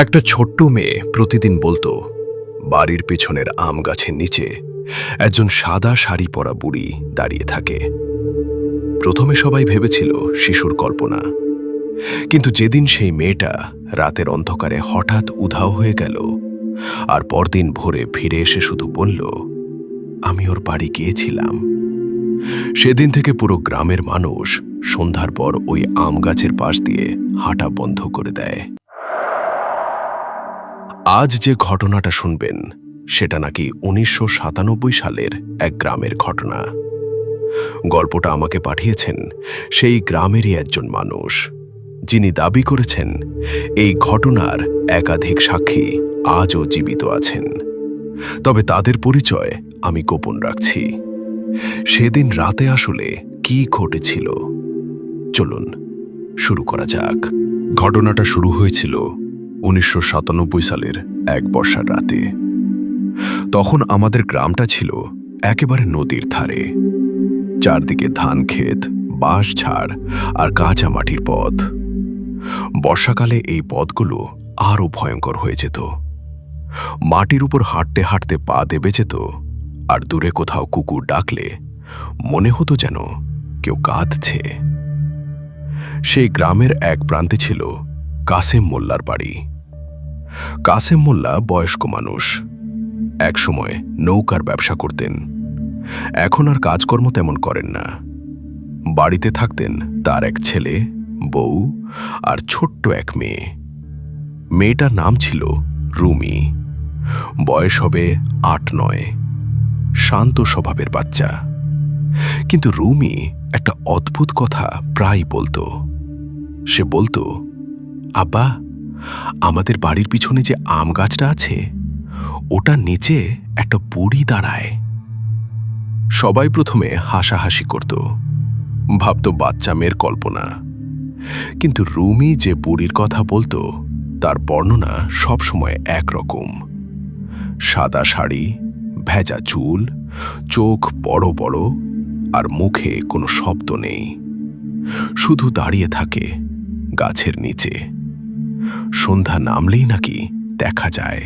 একটা ছোট্ট মেয়ে প্রতিদিন বলতো, বাড়ির পেছনের আম গাছের নিচে একজন সাদা শাড়ি পরা বুড়ি দাঁড়িয়ে থাকে। প্রথমে সবাই ভেবেছিল শিশুর কল্পনা, কিন্তু যেদিন সেই মেয়েটা রাতের অন্ধকারে হঠাৎ উধাও হয়ে গেল আর পরদিন ভোরে ফিরে এসে শুধু বলল, আমি ওর বাড়ি গিয়েছিলাম, সেদিন থেকে পুরো গ্রামের মানুষ সন্ধ্যার পর ওই আম গাছের পাশ দিয়ে হাঁটা বন্ধ করে দেয়। আজ যে ঘটনাটা শুনবেন সেটা নাকি ১৯৯৭ সালের এক গ্রামের ঘটনা। গল্পটা আমাকে পাঠিয়েছেন সেই গ্রামেরই একজন মানুষ, যিনি দাবি করেছেন এই ঘটনার একাধিক সাক্ষী আজও জীবিত আছেন। তবে তাদের পরিচয় আমি গোপন রাখছি। সেদিন রাতে আসলে কি ঘটেছিল, চলুন শুরু করা যাক। ঘটনাটা শুরু হয়েছিল ১৯৯৭ সালের এক বর্ষার রাতে। তখন আমাদের গ্রামটা ছিল একেবারে নদীর ধারে। চারদিকে ধান ক্ষেত, বাঁশঝাড় আর কাঁচা মাটির পথ। বর্ষাকালে এই পথগুলো আরও ভয়ঙ্কর হয়ে যেত। মাটির উপর হাঁটতে হাঁটতে পা দেবে যেত, আর দূরে কোথাও কুকুর ডাকলে মনে হতো যেন কেউ কাঁদছে। সেই গ্রামের এক প্রান্তে ছিল কাসেম মোল্লার বাড়ি। কাসেম মোল্লা বয়স্ক মানুষ, একসময় নৌকার ব্যবসা করতেন। এখন আর কাজকর্ম তেমন করেন না। বাড়িতে থাকতেন তার এক ছেলে, বউ আর ছোট্ট এক মেয়ে। মেয়েটার নাম ছিল রুমি। বয়স হবে ৮-৯। শান্ত স্বভাবের বাচ্চা। কিন্তু রুমি একটা অদ্ভুত কথা প্রায় বলতো। সে বলতো, আব্বা, আমাদের বাড়ির পিছনে যে আম গাছটা আছে ওটার নিচে একটা বুড়ি দাঁড়ায়। সবাই প্রথমে হাসাহাসি করত, ভাবত বাচ্চা মেয়ের কল্পনা। কিন্তু রুমি যে বুড়ির কথা বলতো তার বর্ণনা সবসময় একরকম। সাদা শাড়ি, ভেজা চুল, চোখ বড় বড়, আর মুখে কোনো শব্দ নেই, শুধু দাঁড়িয়ে থাকে গাছের নিচে। সন্ধ্যা নামলেই নাকি দেখা যায়।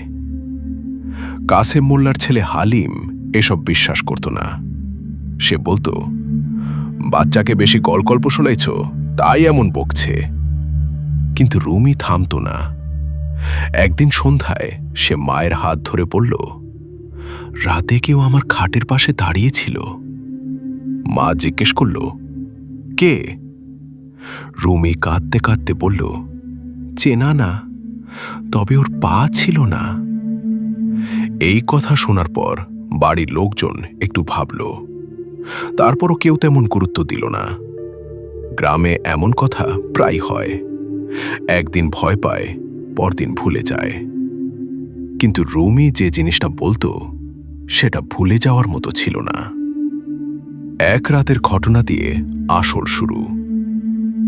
কাসেম মোল্লার ছেলে হালিম এসব বিশ্বাস করত না। সে বলতো, বাচ্চাকে বেশি গল্প শোনাইছ, তাই এমন বকছে। কিন্তু রুমি থামত না। একদিন সন্ধ্যায় সে মায়ের হাত ধরে বলল, রাতে কেউ আমার খাটের পাশে দাঁড়িয়েছিল। মা জিজ্ঞেস করল, কে? রুমি কাঁদতে কাঁদতে বলল, চেনা না, তবে ওর পা ছিল না। এই কথা শোনার পর বাড়ির লোকজন একটু ভাবল, তারপরও কেউ তেমন গুরুত্ব দিল না। গ্রামে এমন কথা প্রায় হয়, একদিন ভয় পায়, পরদিন ভুলে যায়। কিন্তু রুমি যে জিনিসটা বলতো সেটা ভুলে যাওয়ার মতো ছিল না। এক রাতের ঘটনা দিয়ে আসল শুরু।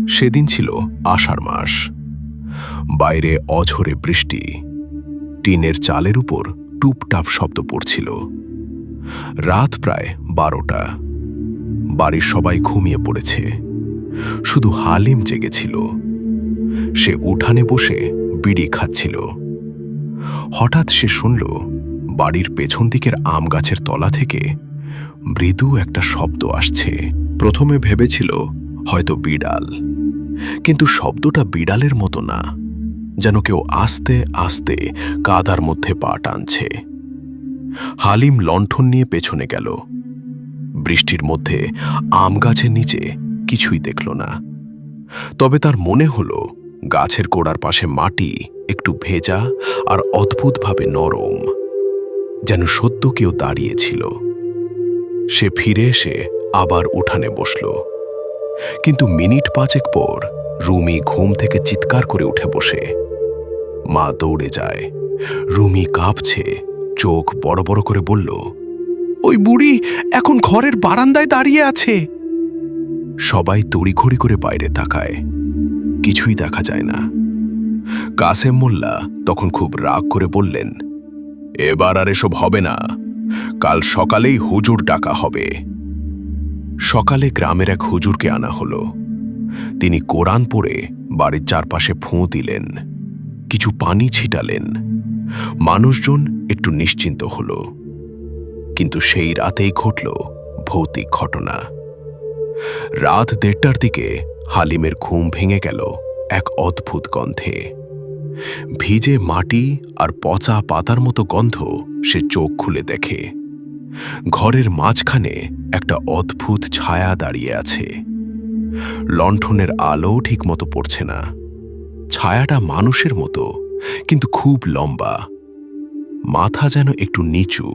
সেদিন ছিল আষাঢ় মাস। বাইরে অঝোরে বৃষ্টি। টিনের চালের উপর টুপটাপ শব্দ পড়ছিল। রাত প্রায় ১২টা। বাড়ির সবাই ঘুমিয়ে পড়েছে, শুধু হালিম জেগেছিল। সে উঠানে বসে বিড়ি খাচ্ছিল। হঠাৎ সে শুনল বাড়ির পেছন দিকের আম গাছের তলা থেকে মৃদু একটা শব্দ আসছে। প্রথমে ভেবেছিল হয়তো বিড়াল, কিন্তু শব্দটা বিড়ালের মতো না, যেন কেউ আস্তে আস্তে কাদার মধ্যে পা টানছে। হালিম লণ্ঠন নিয়ে পেছনে গেল। বৃষ্টির মধ্যে আম গাছের নিচে কিছুই দেখল না। তবে তার মনে হলো গাছের গোড়ার পাশে মাটি একটু ভেজা আর অদ্ভুতভাবে নরম, যেন সদ্য কেউ দাঁড়িয়েছিল। সে ফিরে এসে আবার উঠানে বসল। কিন্তু মিনিট ৫ পর রুমি ঘুম থেকে চিৎকার করে উঠে বসে। মা দৌড়ে যায়। রুমি কাঁপছে, চোখ বড় বড় করে বলল, ওই বুড়ি এখন ঘরের বারান্দায় দাঁড়িয়ে আছে। সবাই তড়িঘড়ি করে বাইরে তাকায়, কিছুই দেখা যায় না। কাসেম মোল্লা তখন খুব রাগ করে বললেন, এবার আর এসব হবে না, কাল সকালেই হুজুর ডাকা হবে। সকালে গ্রামের এক হুজুরকে আনা হলো। তিনি কোরআন পড়ে বাড়ির চারপাশে ফুঁ দিলেন। কিছু পানি ছিটালেন। মানুষজন একটু নিশ্চিন্ত হল। কিন্তু সেই রাতেই ঘটল ভৌতিক ঘটনা। রাত 1:30টার দিকে হালিমের ঘুম ভেঙে গেল এক অদ্ভুত গন্ধে। ভিজে মাটি আর পচা পাতার মতো গন্ধ। সে চোখ খুলে দেখে ঘরের মাঝখানে একটা অদ্ভুত ছায়া দাঁড়িয়ে আছে। লণ্ঠনের আলো ঠিকমতো পড়ছে না। ছায়াটা মানুষের মতো, কিন্তু খুব লম্বা, মাথা যেন একটু নিচু।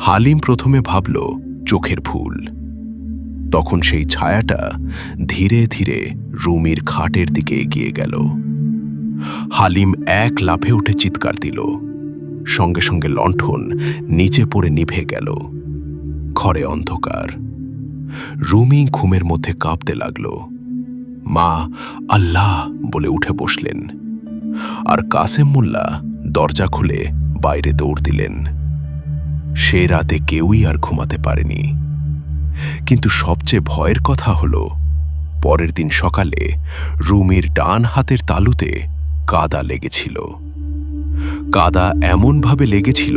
হালিম প্রথমে ভাবল চোখের ভুল। তখন সেই ছায়াটা ধীরে ধীরে রুমির খাটের দিকে এগিয়ে গেল। হালিম এক লাফে উঠে চিৎকার দিল। সঙ্গে সঙ্গে লণ্ঠন নিচে পড়ে নিভে গেল। ঘরে অন্ধকার। রুমি ঘুমের মধ্যে কাঁপতে লাগল। মা আল্লাহ বলে উঠে বসলেন, আর কাসেম মোল্লা দরজা খুলে বাইরে দৌড় দিলেন। সে রাতে কেউই আর ঘুমাতে পারেনি। কিন্তু সবচেয়ে ভয়ের কথা হলো, পরের দিন সকালে রুমির ডান হাতের তালুতে কাদা লেগেছিল। কাদা এমনভাবে লেগেছিল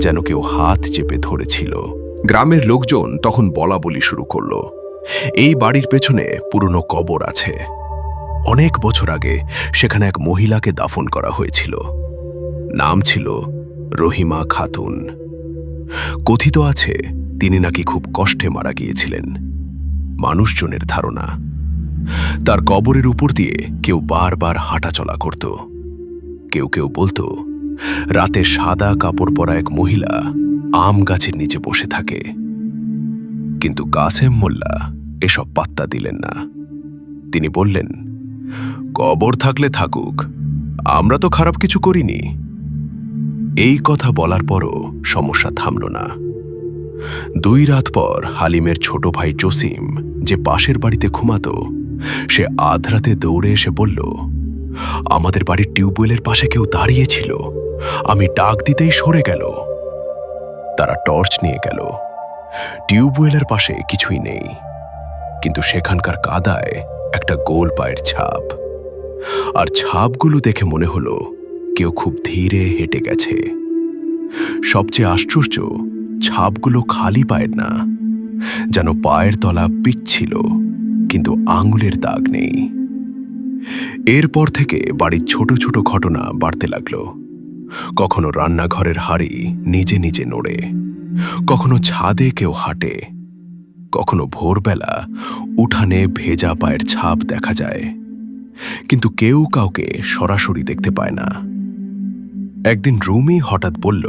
যেন কেউ হাত চেপে ধরেছিল। গ্রামের লোকজন তখন বলাবলি শুরু করল, এই বাড়ির পেছনে পুরনো কবর আছে। অনেক বছর আগে সেখানে এক মহিলাকে দাফন করা হয়েছিল। নাম ছিল রহিমা খাতুন। কথিত আছে তিনি নাকি খুব কষ্টে মারা গিয়েছিলেন। মানুষজনের ধারণা, তার কবরের উপর দিয়ে কেউ বারবার হাঁটাচলা করত। কেউ কেউ বলতো রাতে সাদা কাপড় পরা এক মহিলা আম গাছের নিচে বসে থাকে। কিন্তু কাসেম মোল্লা এসব পাত্তা দিলেন না। তিনি বললেন, কবর থাকলে থাকুক, আমরা তো খারাপ কিছু করিনি। এই কথা বলার পরও সমস্যা থামল না। 2 রাত পর হালিমের ছোট ভাই জসিম, যে পাশের বাড়িতে ঘুমাতো, সে আধরাতে দৌড়ে এসে বলল, আমাদের বাড়ির টিউবওয়েলের পাশে কেউ দাঁড়িয়েছিল, আমি ডাক দিতেই সরে গেল। তারা টর্চ নিয়ে গেল। টিউবওয়েলের পাশে কিছুই নেই, কিন্তু সেখানকার কাদায় একটা গোল পায়ের ছাপ। আর ছাপগুলো দেখে মনে হলো কেউ খুব ধীরে হেঁটে গেছে। সবচেয়ে আশ্চর্য, ছাপগুলো খালি পায়ের না, যেন পায়ের তলা পিচ্ছিল, কিন্তু আঙুলের দাগ নেই। এরপর থেকে বাড়ির ছোট ছোট ঘটনা বাড়তে লাগলো। কখনো রান্নাঘরের হাঁড়ি নিজে নিজে নড়ে, কখনো ছাদে কেউ হাঁটে, কখনো ভোরবেলা উঠানে ভেজা পায়ের ছাপ দেখা যায়, কিন্তু কেউ কাউকে সরাসরি দেখতে পায় না। একদিন রুমি হঠাৎ বলল,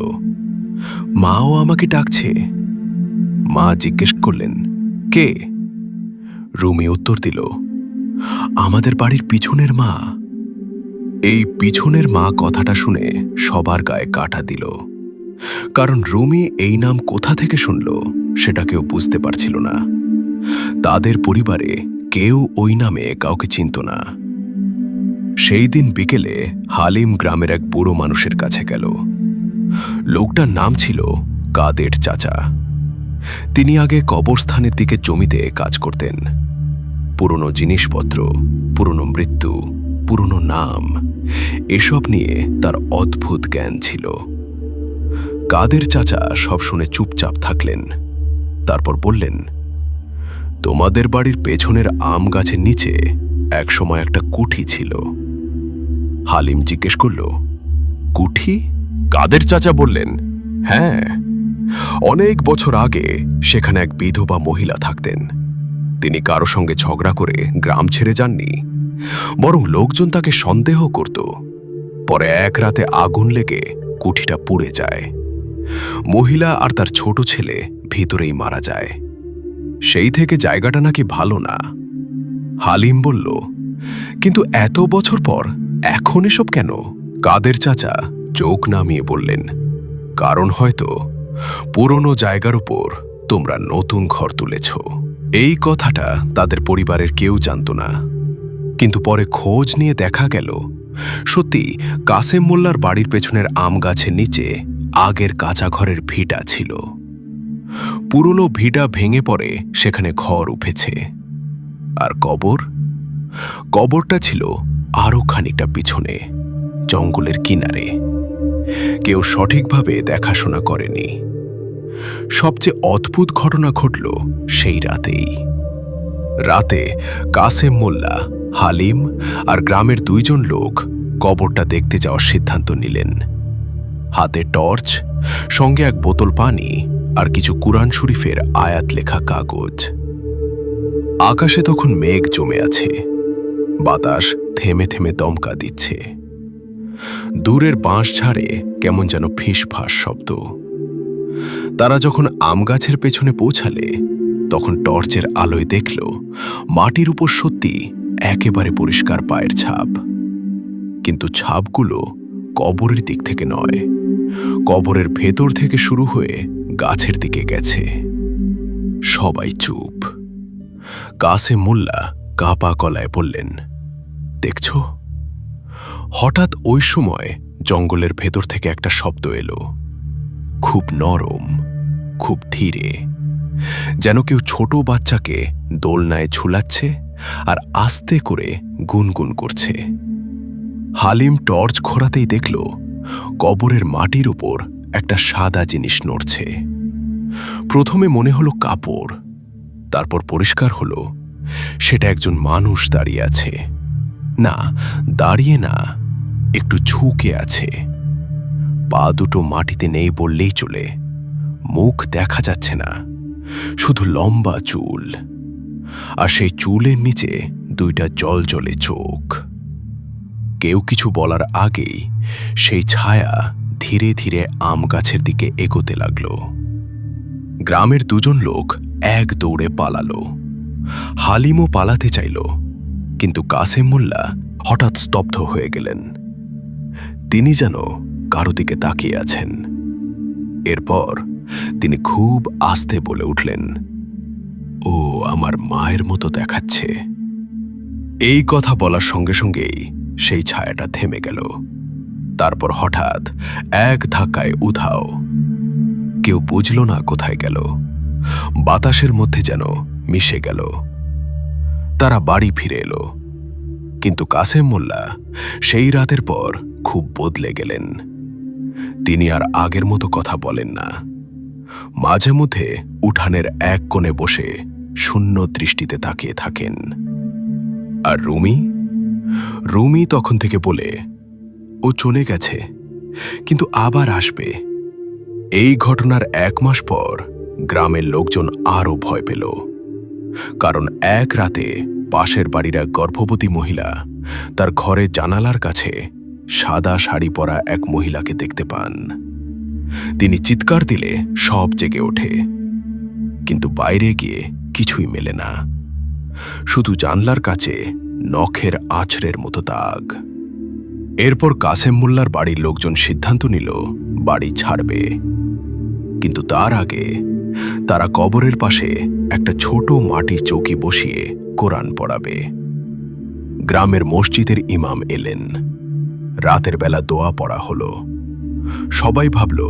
মাও আমাকে ডাকছে। মা জিজ্ঞেস করলেন, কে? রুমি উত্তর দিল, আমাদের বাড়ির পিছনের মা। এই পিছনের মা কথাটা শুনে সবার গায়ে কাঁটা দিল। কারণ রুমি এই নাম কোথা থেকে শুনল সেটা কেউ বুঝতে পারছিল না। তাদের পরিবারে কেউ ওই নামে কাউকে চিনত না। সেই দিন বিকেলে হালিম গ্রামের এক বুড়ো মানুষের কাছে গেল। লোকটার নাম ছিল কাদের চাচা। তিনি আগে কবরস্থানের দিকে জমিতে কাজ করতেন। পুরনো জিনিসপত্র, পুরনো মৃত্যু, পুরনো নাম, এসব নিয়ে তার অদ্ভুত জ্ঞান ছিল। কাদের চাচা সব শুনে চুপচাপ থাকলেন। তারপর বললেন, তোমাদের বাড়ির পেছনের আম গাছের নিচে একসময় একটা কুঠি ছিল। হালিম জিজ্ঞেস করল, কুঠি? কাদের চাচা বললেন, হ্যাঁ, অনেক বছর আগে সেখানে এক বিধবা মহিলা থাকতেন। তিনি কারো সঙ্গে ঝগড়া করে গ্রাম ছেড়ে যাননি, বরং লোকজন তাকে সন্দেহ করত। পরে এক রাতে আগুন লেগে কুঠিটা পুড়ে যায়। মহিলা আর তার ছোট ছেলে ভিতরেই মারা যায়। সেই থেকে জায়গাটা নাকি ভালো না। হালিম বলল, কিন্তু এত বছর পর এখন এসব কেন? কাদের চাচা চোখ নামিয়ে বললেন, কারণ হয়তো পুরনো জায়গার উপর তোমরা নতুন ঘর তুলেছ। এই কথাটা তাদের পরিবারের কেউ জানত না। কিন্তু পরে খোঁজ নিয়ে দেখা গেল, সত্যি কাসেম মোল্লার বাড়ির পেছনের আম গাছের নিচে আগের কাঁচা ঘরের ভিটা ছিল। পুরনো ভিটা ভেঙে পড়ে সেখানে ঘর উঠেছে। আর কবরটা ছিল আরো খানিকটা পিছনে। জঙ্গলের কিনারে। কেউ সঠিকভাবে দেখাশোনা করেনি। সবচেয়ে অদ্ভুত ঘটনা ঘটল সেই রাতেই। রাতে কাসেম মোল্লা, হালিম আর গ্রামের 2 জন লোক কবরটা দেখতে যাওয়ার সিদ্ধান্ত নিলেন। হাতে টর্চ, সঙ্গে এক বোতল পানি আর কিছু কুরআন শরীফের আয়াত লেখা কাগজ। আকাশে তখন মেঘ জমে আছে, বাতাস থেমে থেমে দমকা দিচ্ছে। দূরের বাঁশ ঝাড়ে কেমন যেন ফিসফাস শব্দ। তারা যখন আম গাছের পেছনে পৌঁছালে তখন টর্চের আলোয় দেখল মাটির উপর সত্যি একেবারে পরিষ্কার পায়ের ছাপ। কিন্তু ছাপগুলো কবরের দিক থেকে নয়, কবরের ভেতর থেকে শুরু হয়ে গাছের দিকে গেছে। সবাই চুপ। কাসেম মোল্লা কাপা গলায় বললেন, দেখছ? হঠাৎ ওই সময় জঙ্গলের ভেতর থেকে একটা শব্দ এলো, খুব নরম, খুব ধীরে, যেন কেউ ছোট বাচ্চাকে দোলনায় ঝুলাচ্ছে আর আস্তে করে গুনগুন করছে। হালিম টর্চ ঘোরাতেই দেখল কবরের মাটির উপর একটা সাদা জিনিস নড়ছে। প্রথমে মনে হলো কাপড়, তারপর পরিষ্কার হলো সেটা একজন মানুষ দাঁড়িয়ে আছে। না, দাঁড়িয়ে না, একটু ঝুঁকে আছে। পা দুটো মাটিতে নেই বললেই চলে। মুখ দেখা যাচ্ছে না, শুধু লম্বা চুল, আর সেই চুলের নিচে 2টা জ্বলজ্বলে চোখ। কেউ কিছু বলার আগেই সেই ছায়া ধীরে ধীরে আম গাছের দিকে এগোতে লাগল। গ্রামের 2 জন লোক এক দৌড়ে পালালো। হালিমও পালাতে চাইল, কিন্তু কাসেম মোল্লা হঠাৎ স্তব্ধ হয়ে গেলেন। তিনি যেন কারো দিকে তাকিয়ে আছেন। এরপর তিনি খুব আস্তে বলে উঠলেন, ও আমার মায়ের মতো দেখাচ্ছে। এই কথা বলার সঙ্গে সঙ্গেই সেই ছায়াটা থেমে গেল। তারপর হঠাৎ এক ধাক্কায় উধাও। কেউ বুঝল না কোথায় গেল, বাতাসের মধ্যে যেন মিশে গেল। তারা বাড়ি ফিরে এলো, কিন্তু কাসেম মোল্লা সেই রাতের পর খুব বদলে গেলেন। তিনি আর আগের মতো কথা বলেন না। মাঝে মধ্যে উঠানের এক কোণে বসে শূন্য দৃষ্টিতে তাকিয়ে থাকেন। আর রুমি তখন থেকে বলে, ও চলে গেছে, কিন্তু আবার আসবে। এই ঘটনার 1 মাস পর গ্রামের লোকজন আরও ভয় পেল, কারণ এক রাতে পাশের বাড়ির এক গর্ভবতী মহিলা তার ঘরে জানালার কাছে সাদা শাড়ি পরা এক মহিলাকে দেখতে পান। তিনি চিৎকার দিলে সব জেগে ওঠে, কিন্তু বাইরে গিয়ে কিছুই মেলে না, শুধু জানলার কাছে নখের আছড়ের মতো দাগ। এরপর কাসেম মোল্লার বাড়ির লোকজন সিদ্ধান্ত নিল বাড়ি ছাড়বে, কিন্তু তার আগে তারা কবরের পাশে একটা ছোট মাটির চৌকি বসিয়ে কোরআন পড়াবে। গ্রামের মসজিদের ইমাম এলেন। রাতের বেলা দোয়া পড়া হলো। সবাই ভাবল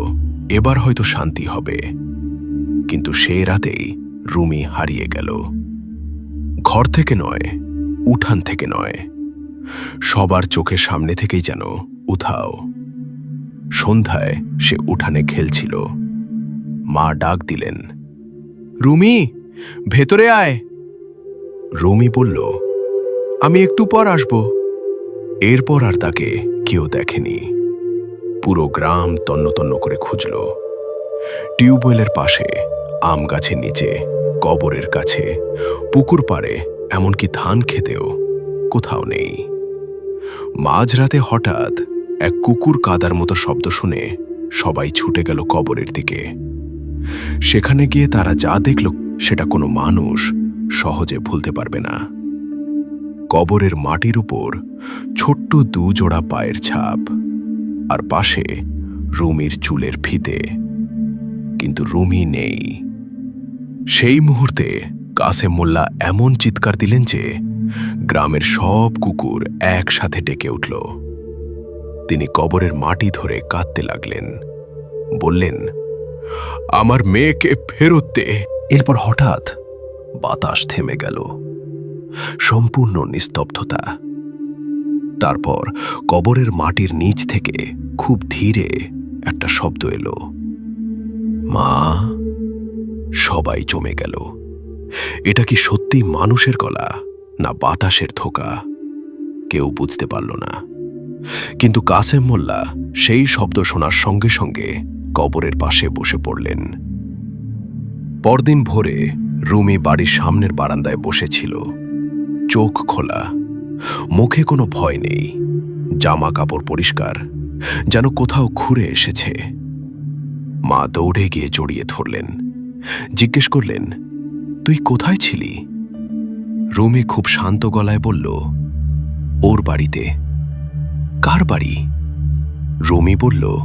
এবার হয়তো শান্তি হবে, কিন্তু সেই রাতেই রুমি হারিয়ে গেল। ঘর থেকে নয়, উঠান থেকে নয়, সবার চোখের সামনে থেকেই যেন উধাও। সন্ধ্যায় সে উঠানে খেলছিল। মা ডাক দিলেন, রুমি, ভেতরে আয়। রুমি বলল, আমি একটু পর আসব। এরপর আর তাকে কেউ দেখেনি। পুরো গ্রাম তন্ন তন্ন করে খুঁজল। টিউবওয়েলের পাশে, আম গাছের নিচে, কবরের কাছে, পুকুর পাড়ে, এমনকি ধান খেতেও কোথাও নেই। মাঝরাতে হঠাৎ এক কুকুর কাদার মতো শব্দ শুনে সবাই ছুটে গেল কবরের দিকে। সেখানে গিয়ে তারা যা দেখল সেটা কোনো মানুষ সহজে ভুলতে পারবে না। কবরের মাটির উপর ছোট্ট 2 জোড়া পায়ের ছাপ, আর পাশে রুমির চুলের ফিতে, কিন্তু রুমি নেই। সেই মুহূর্তে কাসেম মোল্লা এমন চিৎকার দিলেন যে গ্রামের সব কুকুর একসাথে ডেকে উঠল। তিনি কবরের মাটি ধরে কাঁদতে লাগলেন, বললেন, আমার মেয়েকে ফেরত দে। এরপর হঠাৎ বাতাস থেমে গেল, সম্পূর্ণ নিস্তব্ধতা। তারপর কবরের মাটির নিচ থেকে খুব ধীরে একটা শব্দ এলো, মা। সবাই জমে গেল। এটা কি সত্যি মানুষের গলা না বাতাসের ধোঁকা? কেউ বুঝতে পারল না। কিন্তু কাসেম মোল্লা সেই শব্দ শোনার সঙ্গে সঙ্গে কবরের পাশে বসে পড়লেন। পরদিন ভোরে রুমি বাড়ির সামনের বারান্দায় বসেছিল, চোখ খোলা, মুখে কোনো ভয় নেই, জামা কাপড় পরিষ্কার, যেন কোথাও ঘুরে এসেছে। মা দৌড়ে গিয়ে জড়িয়ে ধরলেন, জিজ্ঞেস করলেন, তুই কোথায় ছিলি? রুমি খুব শান্ত গলায় বলল, ওর বাড়িতে। কার বাড়ি? রুমি বলল,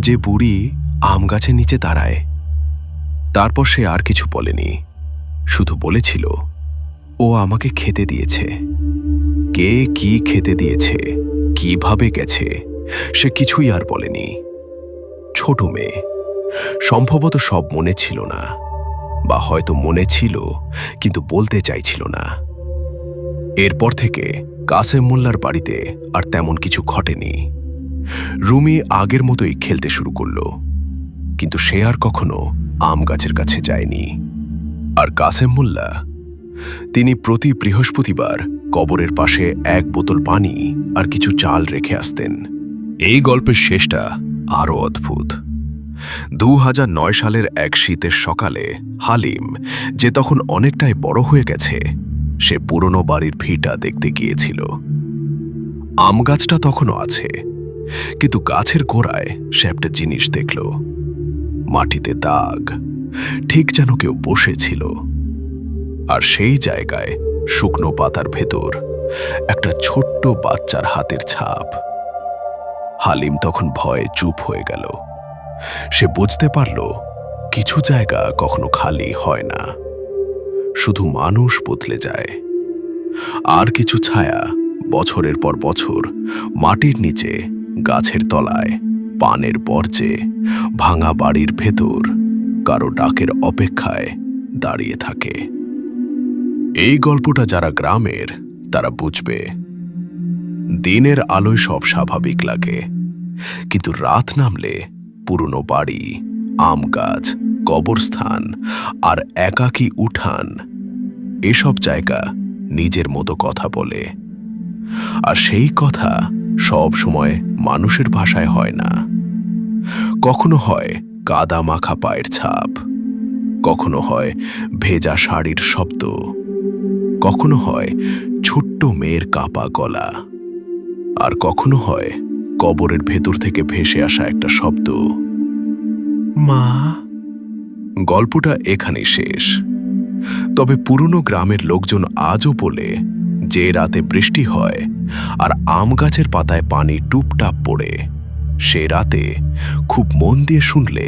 যে বুড়ি আম গাছের নিচে দাঁড়ায়। তারপর সে আর কিছু বলেনি, শুধু বলেছিল, ও আমাকে খেতে দিয়েছে। কে কি খেতে দিয়েছে, কিভাবে গেছে, সে কিছুই আর বলেনি। ছোট মেয়ে, সম্ভবত সব মনে ছিল না, বা হয়তো মনে ছিল কিন্তু বলতে চাইছিল না। এরপর থেকে কাসেম মোল্লার বাড়িতে আর তেমন কিছু ঘটেনি। রুমি আগের মতোই খেলতে শুরু করল, কিন্তু সে আর কখনো আম গাছের কাছে যায়নি। আর কাসেম মোল্লা, তিনি প্রতি বৃহস্পতিবার কবরের পাশে এক বোতল পানি আর কিছু চাল রেখে আসতেন। এই গল্পের শেষটা আরও অদ্ভুত। 2009 সালের এক শীতের সকালে হালিম, যে তখন অনেকটাই বড় হয়ে গেছে, সে পুরনো বাড়ির ভিটা দেখতে গিয়েছিল। আম গাছটা তখনও আছে, কিন্তু গাছের গোড়ায় সে একটা জিনিস দেখল, মাটিতে দাগ, ঠিক যেন কেউ বসেছিল। আর সেই জায়গায় শুকনো পাতার ভেতর একটা ছোট্ট বাচ্চার হাতের ছাপ। হালিম তখন ভয়ে চুপ হয়ে গেল। সে বুঝতে পারল, কিছু জায়গা কখনো খালি হয় না, শুধু মানুষ বদলে যায়। আর কিছু ছায়া বছরের পর বছর মাটির নিচে, গাছের তলায়, পানের বর্জ্যে, ভাঙা বাড়ির ভেতর কারো ডাকের অপেক্ষায় দাঁড়িয়ে থাকে। এই গল্পটা যারা গ্রামের তারা বুঝবে। দিনের আলোয় সব স্বাভাবিক লাগে, কিন্তু রাত নামলে পুরনো বাড়ি, আম গাছ, কবরস্থান আর একাকী উঠান, এসব জায়গা নিজের মতো কথা বলে। আর সেই কথা সব সময় মানুষের ভাষায় হয় না। কখনো হয় কাদা মাখা পায়ের ছাপ, কখনো হয় ভেজা শাড়ির শব্দ, কখনো হয় ছোট্ট মেয়ের কাঁপা গলা, আর কখনো হয় কবরের ভেতর থেকে ভেসে আসা একটা শব্দ, মা। গল্পটা এখানেই শেষ। তবে পুরনো গ্রামের লোকজন আজও বলে, যে রাতে বৃষ্টি হয় আর আম গাছের পাতায় পানি টুপটাপ পড়ে, সে রাতে খুব মন দিয়ে শুনলে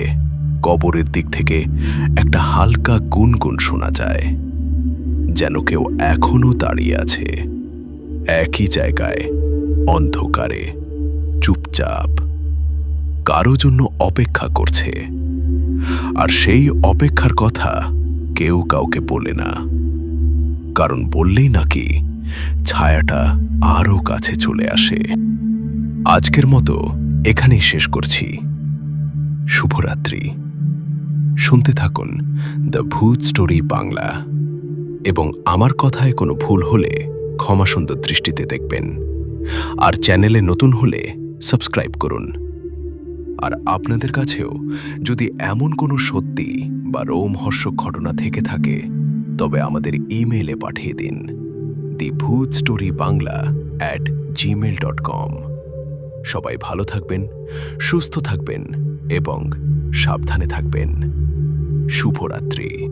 কবরের দিক থেকে একটা হালকা গুনগুন শোনা যায়, যেন কেউ এখনো দাঁড়িয়ে আছে একই জায়গায়, অন্ধকারে, চুপচাপ, কারো জন্য অপেক্ষা করছে। আর সেই অপেক্ষার কথা কেউ কাউকে বলে না, কারণ বললেই নাকি ছায়াটা আরও কাছে চলে আসে। আজকের মতো এখানেই শেষ করছি। শুভরাত্রি। শুনতে থাকুন দ্য ভূত স্টোরি বাংলা, এবং আমার কথায় কোনো ভুল হলে ক্ষমা সুন্দর দৃষ্টিতে দেখবেন। আর চ্যানেলে নতুন হলে সাবস্ক্রাইব করুন। আর আপনাদের কাছেও যদি এমন কোনো সত্যি বা রোমহর্ষক ঘটনা থেকে থাকে, তবে আমাদের ইমেইলে পাঠিয়ে দিন thebhootstory.bangla@gmail.com। সবাই ভালো থাকবেন, সুস্থ থাকবেন এবং সাবধানে থাকবেন। শুভরাত্রি।